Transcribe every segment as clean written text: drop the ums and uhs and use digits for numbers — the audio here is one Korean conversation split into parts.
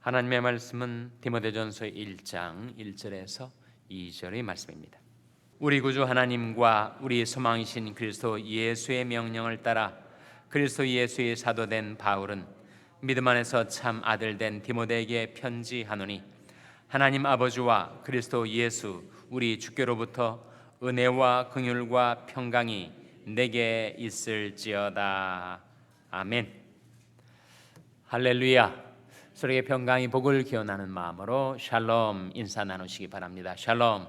하나님의 말씀은 디모데전서 1장 1절에서 2절의 말씀입니다. 우리 구주 하나님과 우리 소망이신 그리스도 예수의 명령을 따라 그리스도 예수의 사도된 바울은 믿음 안에서 참 아들된 디모데에게 편지하노니, 하나님 아버지와 그리스도 예수 우리 주께로부터 은혜와 긍휼과 평강이 내게 있을지어다. 아멘. 할렐루야. 서로에게 평강이 복을 기원하는 마음으로 샬롬 인사 나누시기 바랍니다. 샬롬.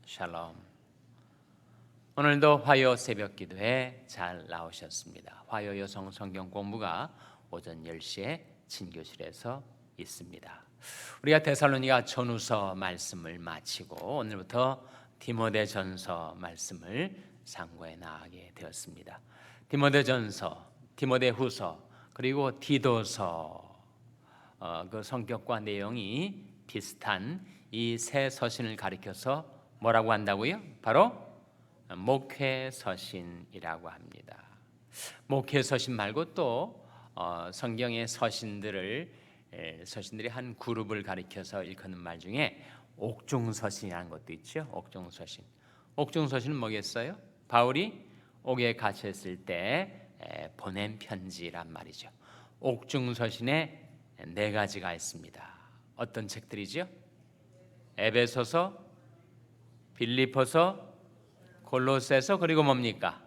샬롬. 오늘도 화요 새벽 기도에 잘 나오셨습니다. 화요 여성 성경 공부가 오전 10시에 진교실에서 있습니다. 우리가 데살로니가 전후서 말씀을 마치고 오늘부터 디모데전서 말씀을 상고해 나가게 되었습니다. 디모데전서, 디모데후서, 그리고 디도서, 그 성격과 내용이 비슷한 이 세 서신을 가리켜서 뭐라고 한다고요? 바로 목회서신이라고 합니다. 목회서신 말고 또 성경의 서신들이 한 그룹을 가리켜서 일컫는 말 중에 옥중서신이라는 것도 있죠. 옥중서신. 옥중서신은 뭐겠어요? 바울이 옥에 갇혔을 때 보낸 편지란 말이죠. 옥중서신에 4가지가 있습니다. 어떤 책들이죠? 에베소서, 빌립보서, 골로새서, 그리고 뭡니까?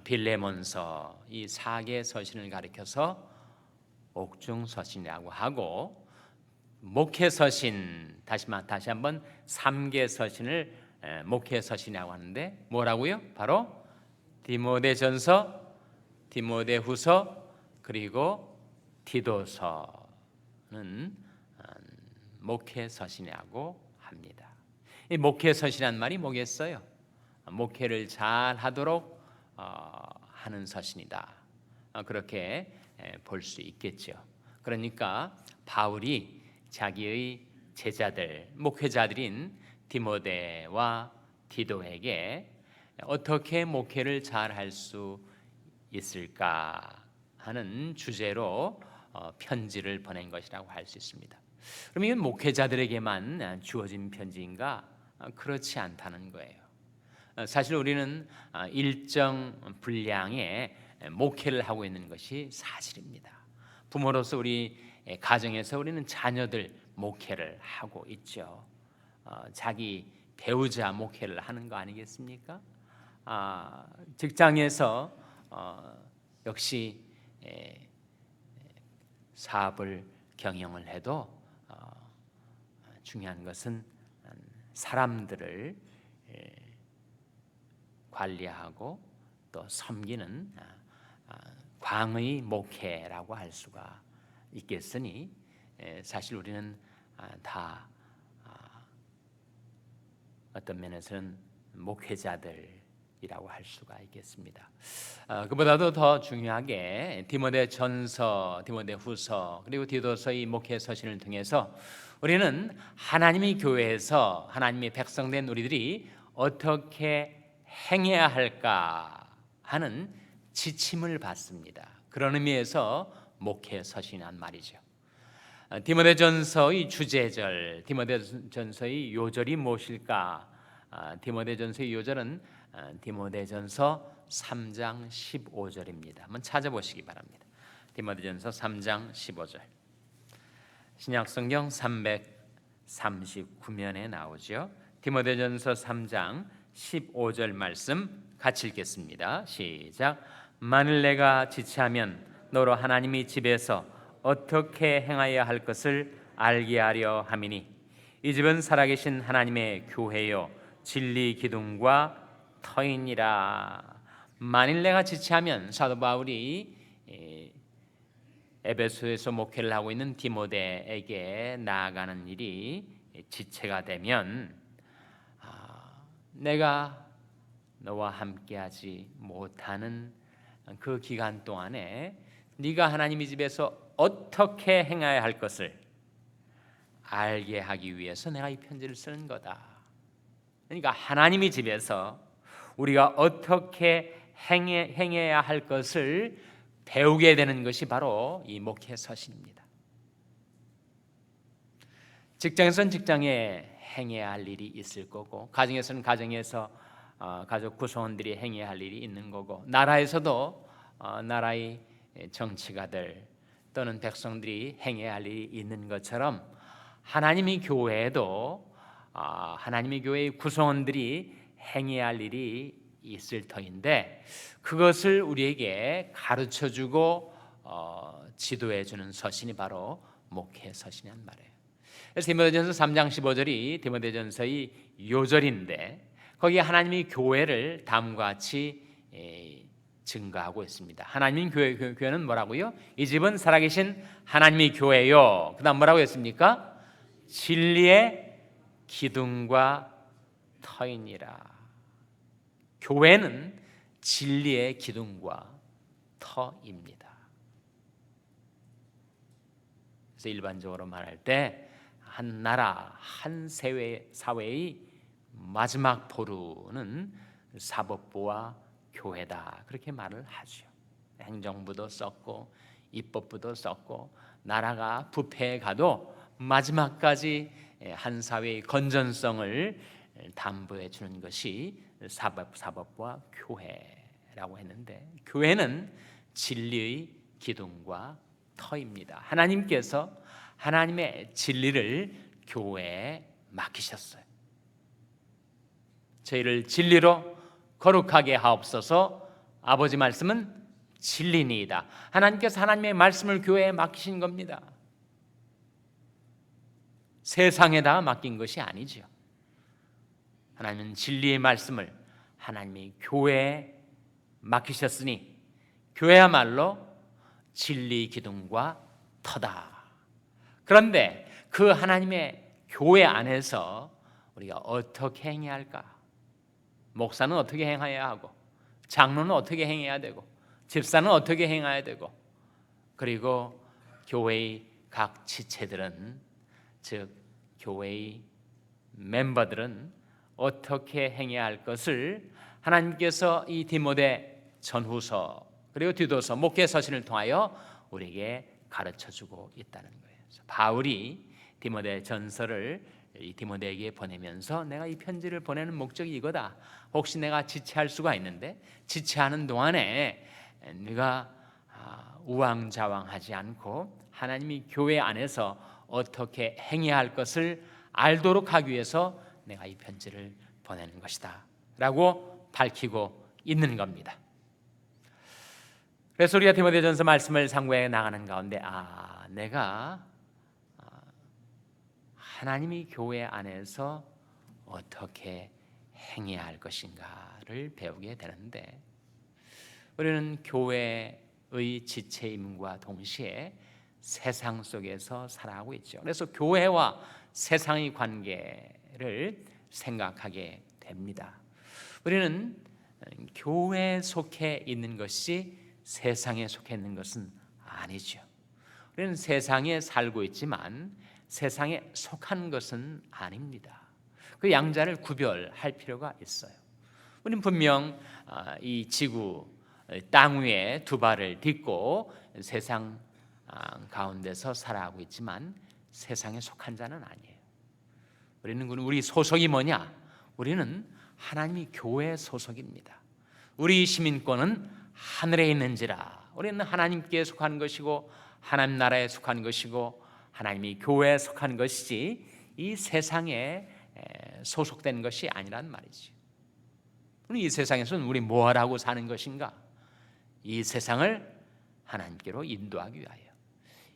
빌레몬서. 이 4개 서신을 가리켜서 옥중서신이라고 하고, 목회서신, 다시 한번 3개 서신을 목회서신이라고 하는데 뭐라고요? 바로 디모데전서, 디모데후서, 그리고 디도서는 목회서신이라고 합니다. 이 목회서신이란 말이 뭐겠어요? 목회를 잘 하도록 하는 서신이다. 그렇게 볼 수 있겠죠. 그러니까 바울이 자기의 제자들, 목회자들인 디모데와 디도에게 어떻게 목회를 잘 할 수 있을까 하는 주제로 편지를 보낸 것이라고 할 수 있습니다. 그럼 이건 목회자들에게만 주어진 편지인가? 그렇지 않다는 거예요. 사실 우리는 일정 분량의 목회를 하고 있는 것이 사실입니다. 부모로서 우리 가정에서 우리는 자녀들 목회를 하고 있죠. 자기 배우자 목회를 하는 거 아니겠습니까? 직장에서 역시 사업을 경영을 해도 중요한 것은 사람들을 관리하고 또 섬기는 광의 목회라고 할 수가 있겠으니, 사실 우리는 다 어떤 면에서는 목회자들이라고 할 수가 있겠습니다. 그보다도 더 중요하게 디모데전서, 디모데후서, 그리고 디도서의 목회서신을 통해서 우리는 하나님의 교회에서 하나님의 백성된 우리들이 어떻게 행해야 할까 하는 지침을 받습니다. 그런 의미에서 목회서신이란 말이죠. 디모데전서의 주제절, 디모데전서의 요절이 무엇일까? 디모데전서의 요절은 디모데전서 3장 15절입니다. 한번 찾아보시기 바랍니다. 디모데전서 3장 15절. 신약성경 339면에 나오죠. 디모데전서 3장 15절 말씀 같이 읽겠습니다. 시작. 만일 내가 지체하면 너로 하나님이 집에서 어떻게 행하여야 할 것을 알게 하려 함이니, 이 집은 살아계신 하나님의 교회요 진리 기둥과 터이니라. 만일 내가 지체하면, 사도 바울이 에베소에서 목회를 하고 있는 디모데에게 나아가는 일이 지체가 되면, 내가 너와 함께하지 못하는 그 기간 동안에 네가 하나님의 집에서 어떻게 행해야 할 것을 알게 하기 위해서 내가 이 편지를 쓰는 거다. 그러니까 하나님의 집에서 우리가 어떻게 행해야 할 것을 배우게 되는 것이 바로 이 목회서신입니다. 직장에서는 직장에 행해야 할 일이 있을 거고, 가정에서는 가정에서 가족 구성원들이 행해야 할 일이 있는 거고, 나라에서도 나라의 정치가들 또는 백성들이 행해야 할 일이 있는 것처럼 하나님의 교회에도 하나님의 교회의 구성원들이 행해야 할 일이 있을 터인데, 그것을 우리에게 가르쳐주고 지도해주는 서신이 바로 목회 서신이란 말이에요. 그래서 디모데전서 3장 15절이 디모데전서의 요절인데, 거기에 하나님이 교회를 다음과 같이 증거하고 있습니다. 하나님 교회는 뭐라고요? 이 집은 살아계신 하나님의 교회요. 그다음 뭐라고 했습니까? 진리의 기둥과 터이니라. 교회는 진리의 기둥과 터입니다. 그래서 일반적으로 말할 때 한 나라, 한 사회의 마지막 보루는 사법부와 교회다, 그렇게 말을 하죠. 행정부도 썼고 입법부도 썼고, 나라가 부패해 가도 마지막까지 한 사회의 건전성을 담보해 주는 것이 사법부와 교회라고 했는데, 교회는 진리의 기둥과 터입니다. 하나님께서 하나님의 진리를 교회에 맡기셨어요. 저희를 진리로 거룩하게 하옵소서. 아버지 말씀은 진리니이다. 하나님께서 하나님의 말씀을 교회에 맡기신 겁니다. 세상에다 맡긴 것이 아니죠. 하나님은 진리의 말씀을 하나님의 교회에 맡기셨으니, 교회야말로 진리 기둥과 터다. 그런데 그 하나님의 교회 안에서 우리가 어떻게 행해야 할까? 목사는 어떻게 행해야 하고, 장로는 어떻게 행해야 되고, 집사는 어떻게 행해야 되고, 그리고 교회의 각 지체들은, 즉 교회의 멤버들은 어떻게 행해야 할 것을 하나님께서 이 디모데 전후서 그리고 디도서 목회 서신을 통하여 우리에게 가르쳐주고 있다는 거예요. 바울이 디모데 전서를 디모데에게 보내면서 내가 이 편지를 보내는 목적이 이거다. 혹시 내가 지체할 수가 있는데, 지체하는 동안에 네가 우왕좌왕하지 않고 하나님이 교회 안에서 어떻게 행해야 할 것을 알도록 하기 위해서 내가 이 편지를 보내는 것이다 라고 밝히고 있는 겁니다. 그래서 우리가 디모데전서 말씀을 상고해 나가는 가운데 내가 하나님이 교회 안에서 어떻게 행해야 할 것인가를 배우게 되는데, 우리는 교회의 지체임과 동시에 세상 속에서 살아가고 있죠. 그래서 교회와 세상의 관계를 생각하게 됩니다. 우리는 교회에 속해 있는 것이 세상에 속해 있는 것은 아니죠. 우리는 세상에 살고 있지만 세상에 속한 것은 아닙니다. 그 양자를 구별할 필요가 있어요. 우리는 분명 이 지구 땅 위에 두 발을 딛고 세상 가운데서 살아가고 있지만 세상에 속한 자는 아니에요. 우리 소속이 뭐냐? 우리는 하나님이 교회 소속입니다. 우리 시민권은 하늘에 있는지라. 우리는 하나님께 속한 것이고 하나님 나라에 속한 것이고 하나님이 교회에 속한 것이지 이 세상에 소속된 것이 아니란 말이지. 이 세상에서는 우리 뭐하라고 사는 것인가? 이 세상을 하나님께로 인도하기 위하여,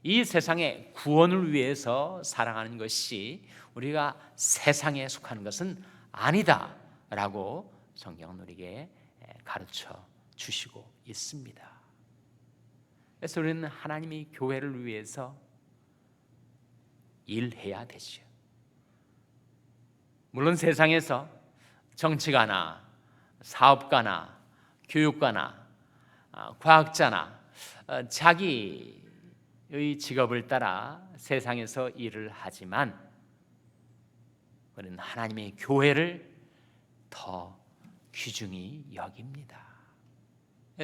이 세상의 구원을 위해서 살아가는 것이 우리가 세상에 속하는 것은 아니다 라고 성경은 우리에게 가르쳐 주시고 있습니다. 그래서 우리는 하나님이 교회를 위해서 일해야 되죠. 물론 세상에서 정치가나 사업가나 교육가나 과학자나 자기의 직업을 따라 세상에서 일을 하지만, 우리는 하나님의 교회를 더 귀중히 여깁니다.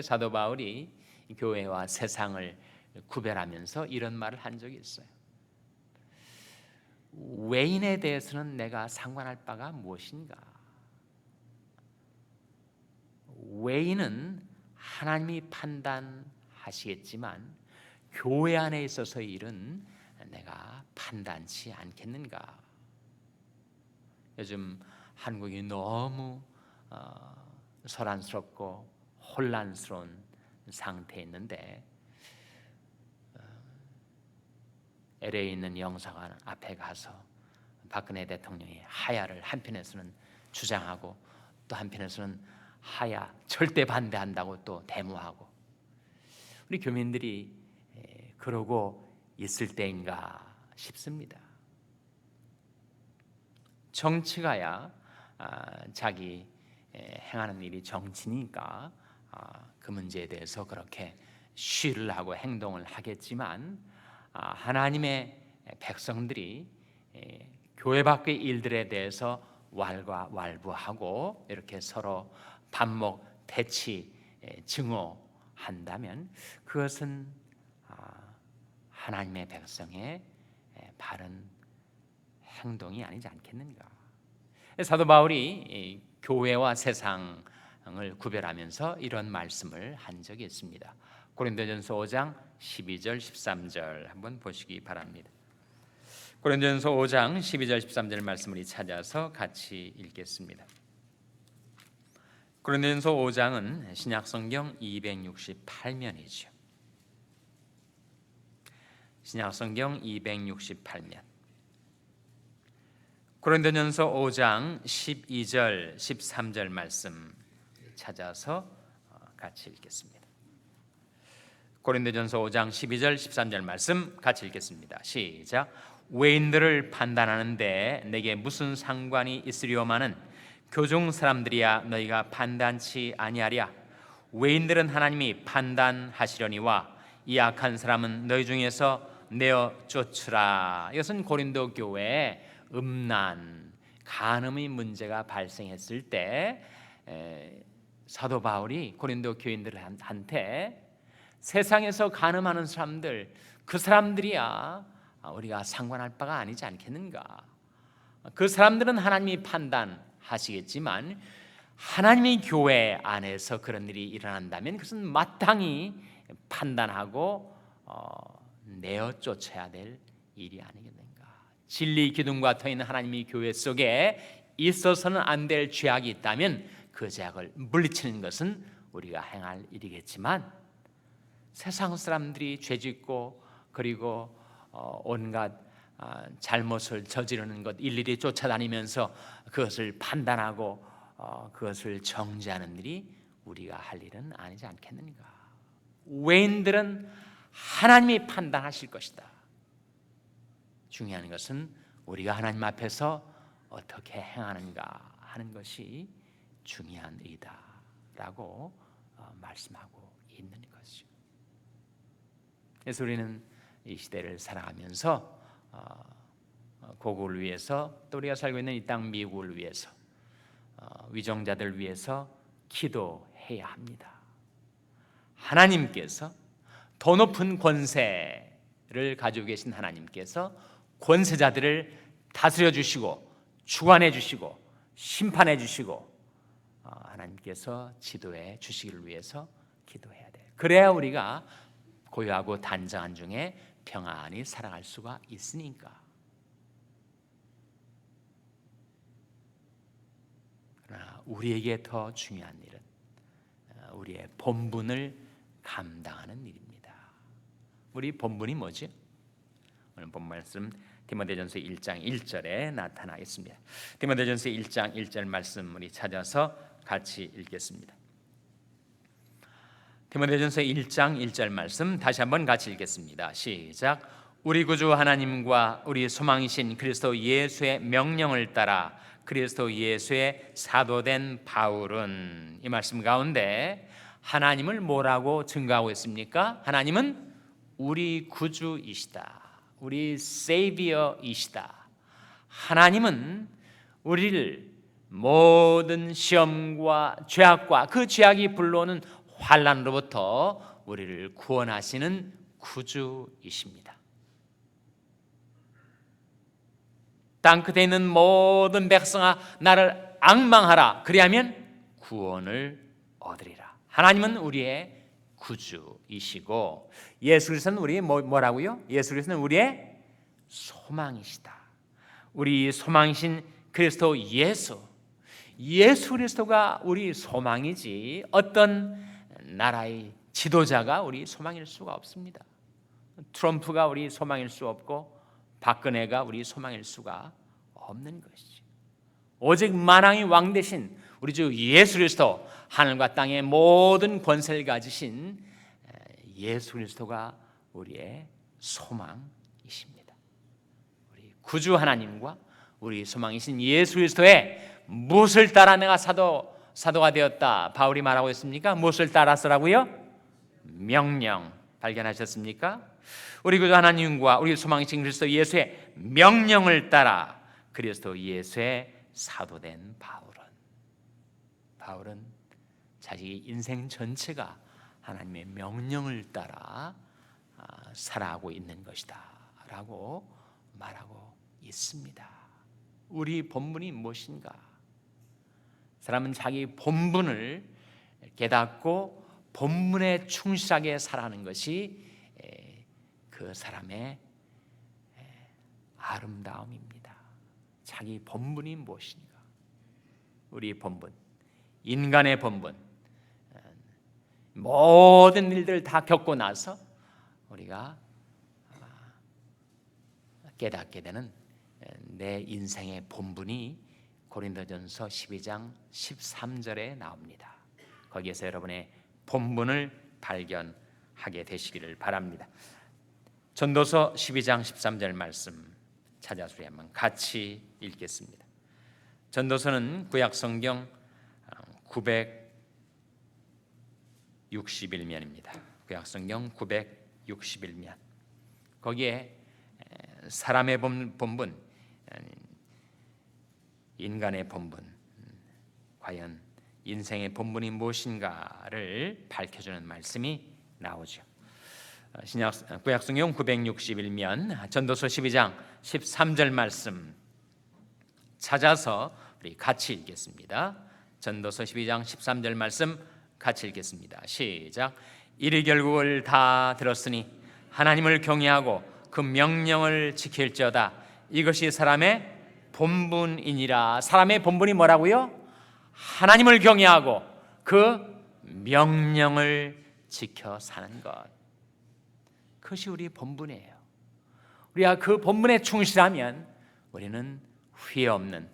사도 바울이 교회와 세상을 구별하면서 이런 말을 한 적이 있어요. 외인에 대해서는 내가 상관할 바가 무엇인가? 외인은 하나님이 판단하시겠지만 교회 안에 있어서의 일은 내가 판단치 않겠는가? 요즘 한국이 너무 소란스럽고 혼란스러운 상태에 있는데 LA에 있는 영사관 앞에 가서 박근혜 대통령이 하야를 한편에서는 주장하고 또 한편에서는 하야 절대 반대한다고 또 데모하고, 우리 교민들이 그러고 있을 때인가 싶습니다. 정치가야 자기 행하는 일이 정치니까 그 문제에 대해서 그렇게 쉬를 하고 행동을 하겠지만, 하나님의 백성들이 교회 밖의 일들에 대해서 왈가왈부하고 이렇게 서로 반목, 대치, 증오한다면 그것은 하나님의 백성의 바른 행동이 아니지 않겠는가? 사도 바울이 교회와 세상을 구별하면서 이런 말씀을 한 적이 있습니다. 고린도전서 5장 12절 13절 한번 보시기 바랍니다. 고린도전서 5장 12절 13절 말씀을 찾아서 같이 읽겠습니다. 고린도전서 5장은 신약성경 268면이죠. 신약성경 268면. 고린도전서 5장 12절 13절 말씀 찾아서 같이 읽겠습니다. 고린도전서 5장 12절 13절 말씀 같이 읽겠습니다. 시작. 외인들을 판단하는데 내게 무슨 상관이 있으리오마는 교종 사람들이야 너희가 판단치 아니하랴. 외인들은 하나님이 판단하시려니와 이 악한 사람은 너희 중에서 내어 쫓으라. 이것은 고린도 교회에 음란, 간음의 문제가 발생했을 때 사도 바울이 고린도 교인들한테 세상에서 간음하는 사람들, 그 사람들이야 우리가 상관할 바가 아니지 않겠는가? 그 사람들은 하나님이 판단하시겠지만 하나님의 교회 안에서 그런 일이 일어난다면 그것은 마땅히 판단하고 내어 쫓아야 될 일이 아니겠는가? 진리 기둥과 터 있는 하나님의 교회 속에 있어서는 안 될 죄악이 있다면 그 죄악을 물리치는 것은 우리가 행할 일이겠지만, 세상 사람들이 죄짓고 그리고 온갖 잘못을 저지르는 것 일일이 쫓아다니면서 그것을 판단하고 그것을 정죄하는 일이 우리가 할 일은 아니지 않겠는가? 외인들은 하나님이 판단하실 것이다. 중요한 것은 우리가 하나님 앞에서 어떻게 행하는가 하는 것이 중요한 일이다라고 말씀하고 있는 것이죠. 그래서 우리는 이 시대를 살아가면서 고국을 위해서, 또 우리가 살고 있는 이 땅 미국을 위해서, 위정자들 위해서 기도해야 합니다. 하나님께서 더 높은 권세를 가지고 계신 하나님께서 권세자들을 다스려 주시고 주관해 주시고 심판해 주시고 하나님께서 지도해 주시기를 위해서 기도해야 돼요. 그래야 우리가 고요하고 단정한 중에 평안히 살아갈 수가 있으니까. 그러나 우리에게 더 중요한 일은 우리의 본분을 감당하는 일입니다. 우리 본분이 뭐지? 오늘 본 말씀 디모데전서 1장 1절에 나타나 있습니다. 디모데전서 1장 1절 말씀 우리 찾아서 같이 읽겠습니다. 디모데전서 1장 1절 말씀 다시 한번 같이 읽겠습니다. 시작. 우리 구주 하나님과 우리 소망이신 그리스도 예수의 명령을 따라 그리스도 예수의 사도된 바울은, 이 말씀 가운데 하나님을 뭐라고 증거하고 있습니까? 하나님은 우리 구주이시다. 우리 세이비어이시다. 하나님은 우리를 모든 시험과 죄악과 그 죄악이 불러오는 환난으로부터 우리를 구원하시는 구주이십니다. 땅 끝에 있는 모든 백성아 나를 앙망하라. 그리하면 구원을 얻으리라. 하나님은 우리의 구주이시고 예수 그리스도는 우리의 뭐라고요? 예수 그리스도는 우리의 소망이시다. 우리 소망이신 그리스도 예수 그리스도가 우리 소망이지 어떤 나라의 지도자가 우리 소망일 수가 없습니다. 트럼프가 우리 소망일 수 없고 박근혜가 우리 소망일 수가 없는 것이죠. 오직 만왕의 왕 대신 우리 주 예수 그리스도, 하늘과 땅의 모든 권세를 가지신 예수 그리스도가 우리의 소망이십니다. 우리 구주 하나님과 우리 소망이신 예수 그리스도의 무엇을 따라 내가 사도가 되었다 바울이 말하고 있습니까? 무엇을 따라서라고요? 명령. 발견하셨습니까? 우리 구주 하나님과 우리 소망이신 그리스도 예수의 명령을 따라 그리스도 예수의 사도된 바울은 자기 인생 전체가 하나님의 명령을 따라 살아가고 있는 것이다 라고 말하고 있습니다. 우리 본분이 무엇인가? 사람은 자기 본분을 깨닫고 본분에 충실하게 살아가는 것이 그 사람의 아름다움입니다. 자기 본분이 무엇인가? 우리 본분, 인간의 본분, 모든 일들을 다 겪고 나서 우리가 깨닫게 되는 내 인생의 본분이 고린도전서 12장 13절에 나옵니다. 거기에서 여러분의 본분을 발견하게 되시기를 바랍니다. 전도서 12장 13절 말씀 찾아서 우리 한번 같이 읽겠습니다. 전도서는 구약성경 961면입니다. 구약성경 961면. 거기에 사람의 본분, 인간의 본분, 과연 인생의 본분이 무엇인가를 밝혀주는 말씀이 나오죠. 구약성경 961면 전도서 12장 13절 말씀 찾아서 우리 같이 읽겠습니다. 전도서 12장 13절 말씀 같이 읽겠습니다. 시작. 이를 결국을 다 들었으니 하나님을 경외하고 그 명령을 지킬지어다. 이것이 사람의 본분이니라. 사람의 본분이 뭐라고요? 하나님을 경외하고 그 명령을 지켜 사는 것. 그것이 우리 본분이에요. 우리가 그 본분에 충실하면 우리는 후회 없는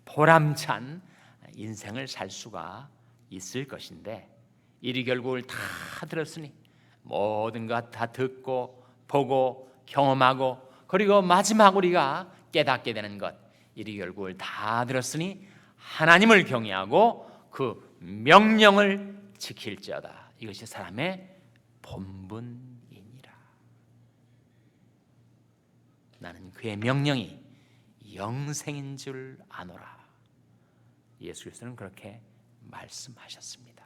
보람찬 인생을 살 수가 있을 것인데, 이리 결국을 다 들었으니 모든 것 다 듣고 보고 경험하고 그리고 마지막 우리가 깨닫게 되는 것, 이리 결국을 다 들었으니 하나님을 경외하고 그 명령을 지킬지어다. 이것이 사람의 본분이니라. 나는 그의 명령이 영생인 줄 아노라. 예수 그리스도는 그렇게 말씀하셨습니다.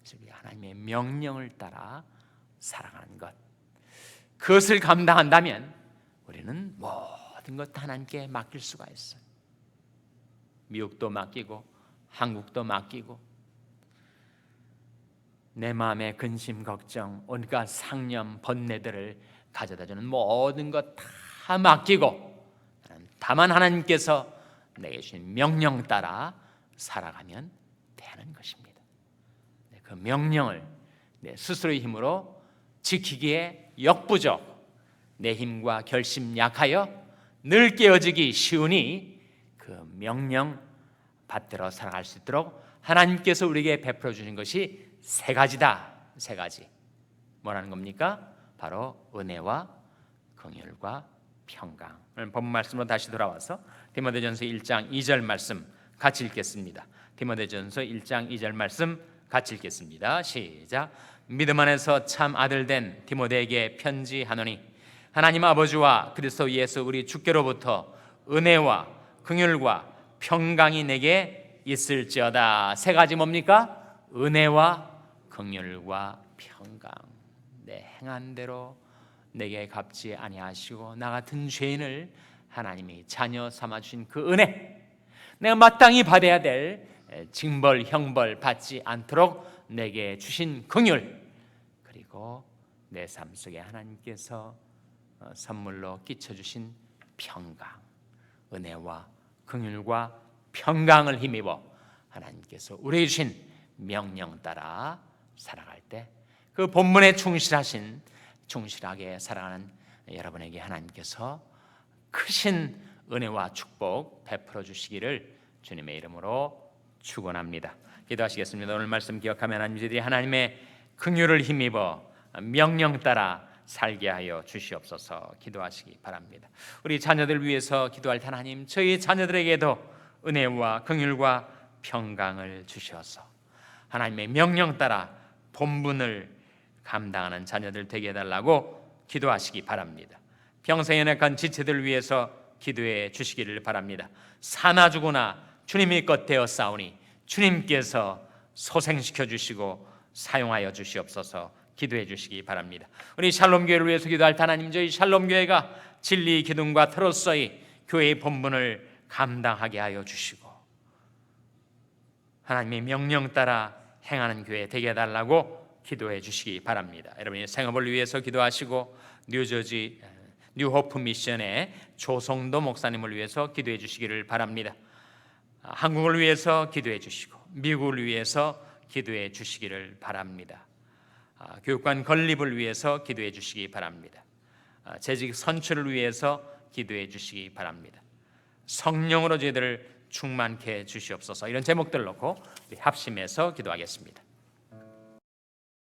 그래서 우리 하나님의 명령을 따라 살아가는 것, 그것을 감당한다면 우리는 모든 것 하나님께 맡길 수가 있어요. 미국도 맡기고 한국도 맡기고 내 마음의 근심 걱정 온갖 상념 번뇌들을 가져다주는 모든 것 다 맡기고 다만 하나님께서 내게 주신 명령 따라 살아가면 되는 것입니다. 그 명령을 내 스스로의 힘으로 지키기에 역부족, 내 힘과 결심 약하여 늘 깨어지기 쉬우니 그 명령 받들어 살아갈 수 있도록 하나님께서 우리에게 베풀어 주신 것이 세 가지다. 세 가지. 뭐라는 겁니까? 바로 은혜와 긍휼과 평강. 본 말씀으로 다시 돌아와서 디모데전서 1장 2절 말씀 같이 읽겠습니다. 디모데전서 1장 2절 말씀 같이 읽겠습니다. 시작. 믿음 안에서 참 아들 된 디모데에게 편지하노니 하나님 아버지와 그리스도 예수 우리 주께로부터 은혜와 긍휼과 평강이 내게 있을지어다. 세 가지 뭡니까? 은혜와 긍휼과 평강. 내 행한 대로 내게 갚지 아니하시고 나 같은 죄인을 하나님이 자녀 삼아주신 그 은혜, 내가 마땅히 받아야 될 징벌, 형벌 받지 않도록 내게 주신 긍휼, 그리고 내 삶 속에 하나님께서 선물로 끼쳐주신 평강, 은혜와 긍휼과 평강을 힘입어 하나님께서 우리에게 주신 명령 따라 살아갈 때 그 본분에 충실하게 살아가는 여러분에게 하나님께서 크신 은혜와 축복 베풀어 주시기를 주님의 이름으로 축원합니다. 기도하시겠습니다. 오늘 말씀 기억하며 하나님들이 하나님의 긍휼을 힘입어 명령 따라 살게 하여 주시옵소서. 기도하시기 바랍니다. 우리 자녀들 위해서 기도할 때 하나님, 저희 자녀들에게도 은혜와 긍휼과 평강을 주셔서 하나님의 명령 따라 본분을 감당하는 자녀들 되게 해달라고 기도하시기 바랍니다. 평생 연약한 지체들 위해서 기도해 주시기를 바랍니다. 사나 죽으나 주님이 껏되어 싸우니 주님께서 소생시켜 주시고 사용하여 주시옵소서. 기도해 주시기 바랍니다. 우리 샬롬교회를 위해서 기도할 때 하나님, 저희 샬롬교회가 진리 기둥과 터로서의 교회의 본분을 감당하게 하여 주시고 하나님의 명령 따라 행하는 교회 되게 해달라고 기도해 주시기 바랍니다. 여러분의 생업을 위해서 기도하시고 뉴저지 뉴호프 미션의 조성도 목사님을 위해서 기도해 주시기를 바랍니다. 한국을 위해서 기도해 주시고 미국을 위해서 기도해 주시기를 바랍니다. 교육관 건립을 위해서 기도해 주시기 바랍니다. 재직 선출을 위해서 기도해 주시기 바랍니다. 성령으로 저희들을 충만케 해 주시옵소서. 이런 제목들 놓고 우리 합심해서 기도하겠습니다.